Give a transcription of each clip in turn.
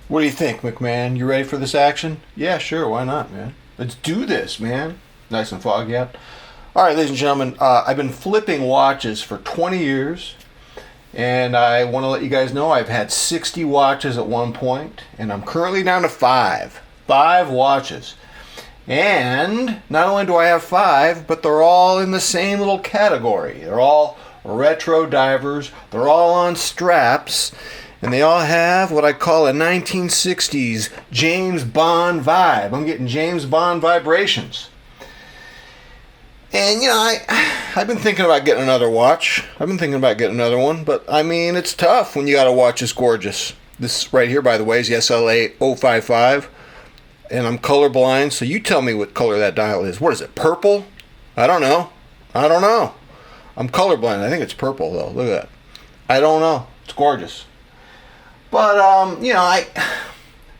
What do you think, McMahon? You ready for this action? Yeah, sure. Why not, man? Let's do this, man. Nice and foggy out. All right, ladies and gentlemen, I've been flipping watches for 20 years, and I want to let you guys know I've had 60 watches at one point, and I'm currently down to 5. 5 watches. And not only do I have 5, but they're all in the same little category. They're all retro divers. They're all on straps. And they all have what I call a 1960s James Bond vibe. I'm getting James Bond vibrations. And, you know, I've been thinking about getting another watch. I've been thinking about getting another one. But, I mean, it's tough when you got a watch that's gorgeous. This right here, by the way, is the SLA 055. And I'm colorblind, so you tell me what color that dial is. What is it, purple? I don't know. I'm colorblind. I think it's purple, though. Look at that. I don't know. It's gorgeous. But, you know,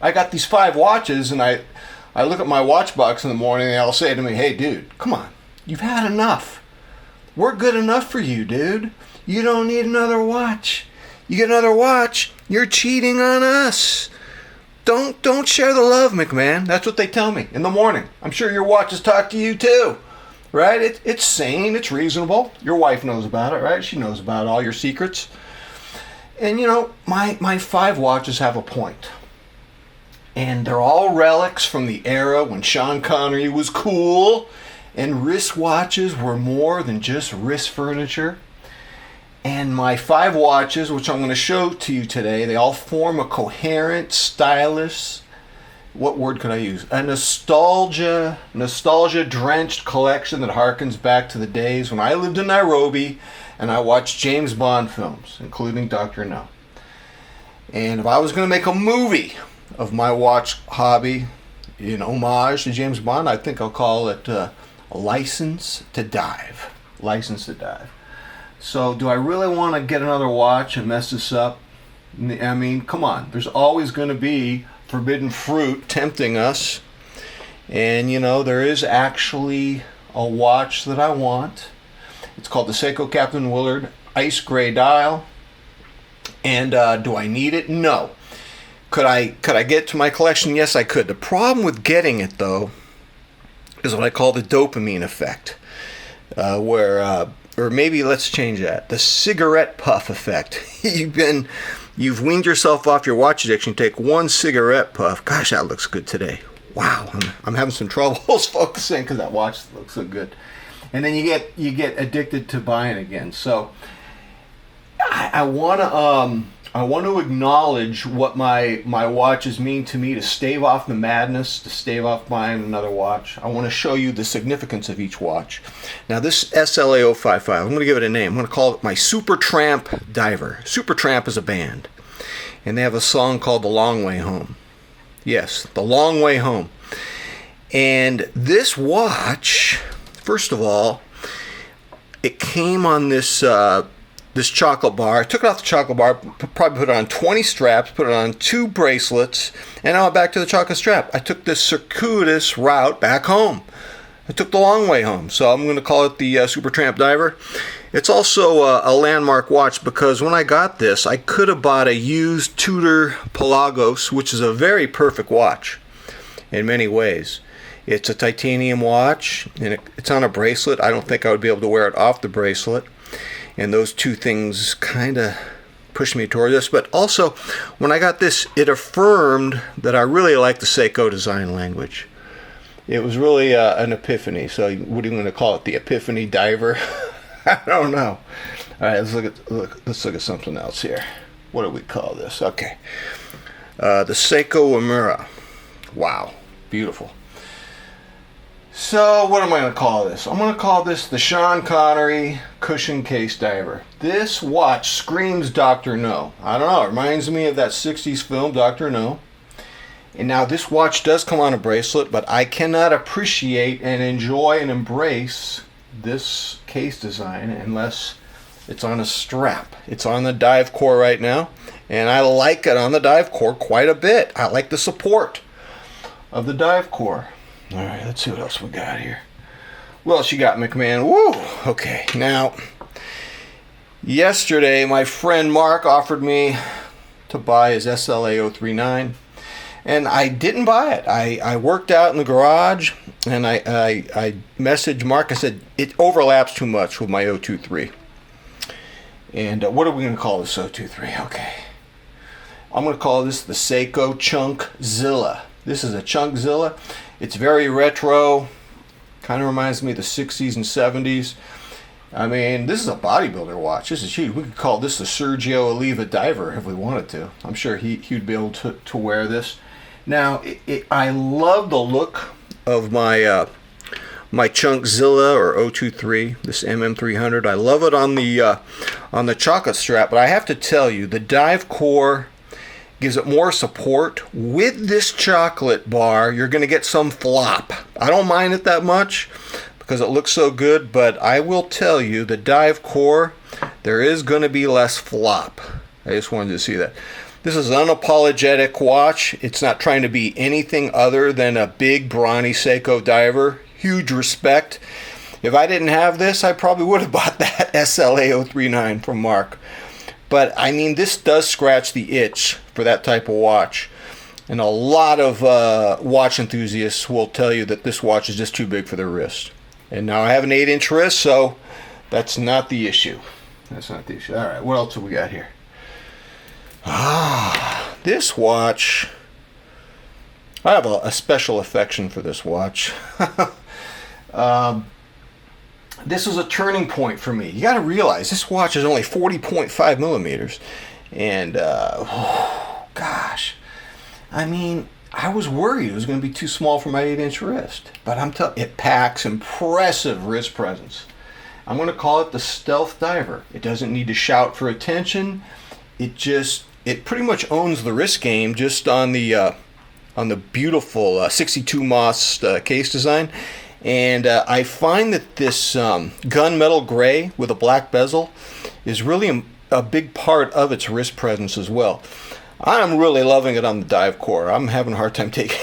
I got these 5 watches, and I look at my watch box in the morning, and they all say to me, hey, dude, come on. You've had enough. We're good enough for you, dude. You don't need another watch. You get another watch, you're cheating on us. Don't share the love, McMahon. That's what they tell me in the morning. I'm sure your watches talk to you, too. Right? It's sane. It's reasonable. Your wife knows about it, right? She knows about all your secrets. And, you know, my 5 watches have a point. And they're all relics from the era when Sean Connery was cool and wristwatches were more than just wrist furniture. And my 5 watches, which I'm going to show to you today, they all form a coherent, stylish, what word could I use? A nostalgia-drenched collection that harkens back to the days when I lived in Nairobi and I watched James Bond films, including Dr. No. And if I was going to make a movie of my watch hobby in homage to James Bond, I think I'll call it License to Dive. License to Dive. So do I really want to get another watch and mess this up? I mean, come on. There's always going to be forbidden fruit tempting us. And, you know, there is actually a watch that I want. It's called the Seiko Captain Willard Ice Gray Dial. And do I need it? No. Could I get it to my collection? Yes, I could. The problem with getting it, though, is what I call the dopamine effect. Or maybe let's change that. The cigarette puff effect. You've weaned yourself off your watch addiction. You take one cigarette puff. Gosh, that looks good today. Wow, I'm having some troubles focusing because that watch looks so good. And then you get addicted to buying again. So I want to acknowledge what my watches mean to me to stave off the madness, to stave off buying another watch. I want to show you the significance of each watch. Now this SLA 055, I'm going to give it a name. I'm going to call it my Supertramp Diver. Supertramp is a band, and they have a song called The Long Way Home. Yes, The Long Way Home. And this watch, first of all, it came on this chocolate bar. I took it off the chocolate bar, probably put it on 20 straps, put it on 2 bracelets, and now I'm back to the chocolate strap. I took this circuitous route back home. I took the long way home, so I'm going to call it the Supertramp Diver. It's also a landmark watch because when I got this, I could have bought a used Tudor Pelagos, which is a very perfect watch in many ways. It's a titanium watch, and it's on a bracelet. I don't think I would be able to wear it off the bracelet. And those two things kind of pushed me toward this. But also, when I got this, it affirmed that I really like the Seiko design language. It was really an epiphany. So what are you going to call it? The Epiphany Diver? I don't know. All right, let's look at something else here. What do we call this? Okay. The Seiko Amura. Wow. Beautiful. So, what am I going to call this? I'm going to call this the Sean Connery Cushion Case Diver. This watch screams Dr. No. I don't know, it reminds me of that 60s film, Dr. No. And now this watch does come on a bracelet, but I cannot appreciate and enjoy and embrace this case design unless it's on a strap. It's on the dive core right now, and I like it on the dive core quite a bit. I like the support of the dive core. All right, let's see what else we got here. What else you got, McMahon? Woo! Okay, now, yesterday my friend Mark offered me to buy his SLA 039. And I didn't buy it. I worked out in the garage, and I messaged Mark. I said, it overlaps too much with my 023. And what are we going to call this 023? Okay. I'm going to call this the Seiko ChunkZilla. This is a ChunkZilla. It's very retro. Kind of reminds me of the 60s and 70s. I mean, this is a bodybuilder watch. This is huge. We could call this the Sergio Oliva Diver if we wanted to. I'm sure he'd be able to wear this. Now, I love the look of my my ChunkZilla or 023, this MM300. I love it on the chocolate strap, but I have to tell you, the dive core gives it more support. With this chocolate bar, you're going to get some flop. I don't mind it that much because it looks so good, but I will tell you, the dive core, there is going to be less flop. I just wanted to see that. This is an unapologetic watch. It's not trying to be anything other than a big, brawny Seiko diver. Huge respect. If I didn't have this, I probably would have bought that SLA 039 from Mark. But, I mean, this does scratch the itch for that type of watch. And a lot of watch enthusiasts will tell you that this watch is just too big for their wrist. And now I have an 8-inch wrist, so that's not the issue. That's not the issue. All right, what else have we got here? This watch, I have a special affection for this watch. This was a turning point for me. You got to realize this watch is only 40.5 millimeters. And, gosh, I mean, I was worried it was going to be too small for my 8-inch wrist. But I'm telling you, it packs impressive wrist presence. I'm going to call it the Stealth Diver. It doesn't need to shout for attention. It pretty much owns the wrist game just on the beautiful 62 Moss case design. And I find that this gunmetal gray with a black bezel is really a big part of its wrist presence as well. I'm really loving it on the dive core. I'm having a hard time taking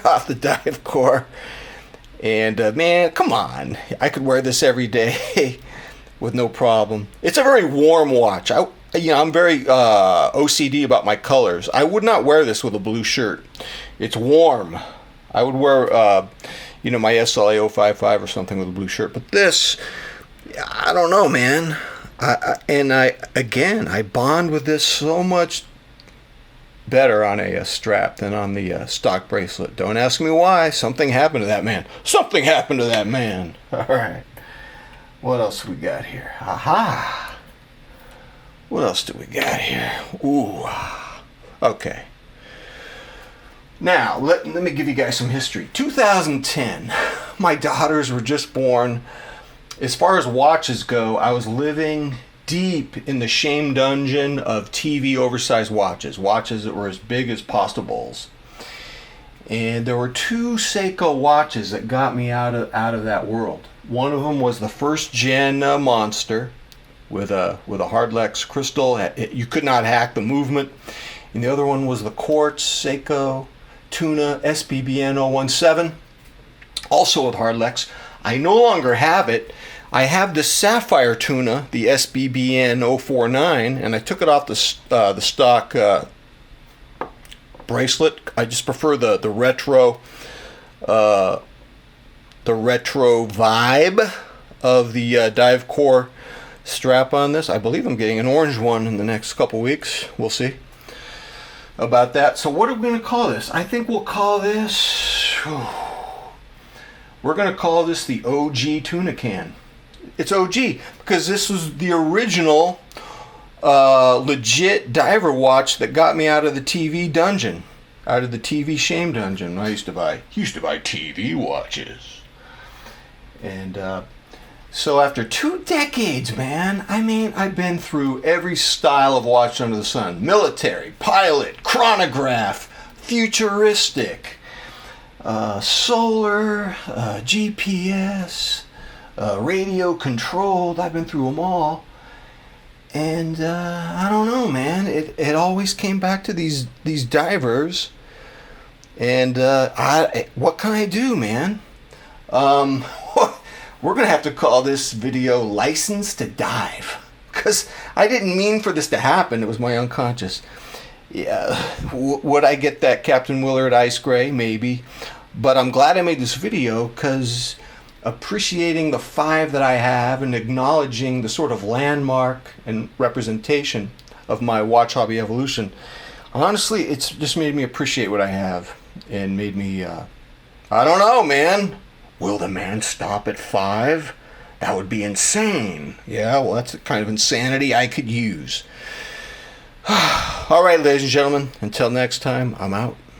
off the dive core. And man, come on. I could wear this every day with no problem. It's a very warm watch. I'm very OCD about my colors. I would not wear this with a blue shirt. It's warm. I would wear, my SLA 055 or something with a blue shirt. But this, I don't know, man. I bond with this so much better on a strap than on the stock bracelet. Don't ask me why. Something happened to that man. Something happened to that man. All right. What else we got here? Aha. What else do we got here? Ooh. Okay. Now, let me give you guys some history. 2010, my daughters were just born. As far as watches go, I was living deep in the shame dungeon of TV oversized watches that were as big as pasta bowls. And there were 2 Seiko watches that got me out of that world. One of them was the first gen Monster with a Hardlex crystal. You could not hack the movement. And the other one was the Quartz Seiko Tuna SBBN 017, also with Hardlex. I no longer have it. I have the Sapphire Tuna, the SBBN 049, and I took it off the stock bracelet. I just prefer the retro vibe of the dive core strap on this. I believe I'm getting an orange one in the next couple weeks. We'll see about that. So what are we going to call this? I think we'll call this, we're going to call this the OG tuna can. It's OG because this was the original legit diver watch that got me out of the TV dungeon, out of the TV shame dungeon. I used to buy TV watches. And so after 2 decades, man, I mean, I've been through every style of watch under the sun. Military, pilot, chronograph, futuristic, solar, GPS, radio controlled. I've been through them all. And I don't know, man. It always came back to these divers. And what can I do, man? We're going to have to call this video License to Dive. Because I didn't mean for this to happen. It was my unconscious. Yeah, would I get that Captain Willard Ice Gray? Maybe. But I'm glad I made this video because appreciating the 5 that I have and acknowledging the sort of landmark and representation of my watch hobby evolution, honestly, it's just made me appreciate what I have and made me, I don't know, man. Will the man stop at 5? That would be insane. Yeah, well, that's the kind of insanity I could use. All right, ladies and gentlemen, until next time, I'm out.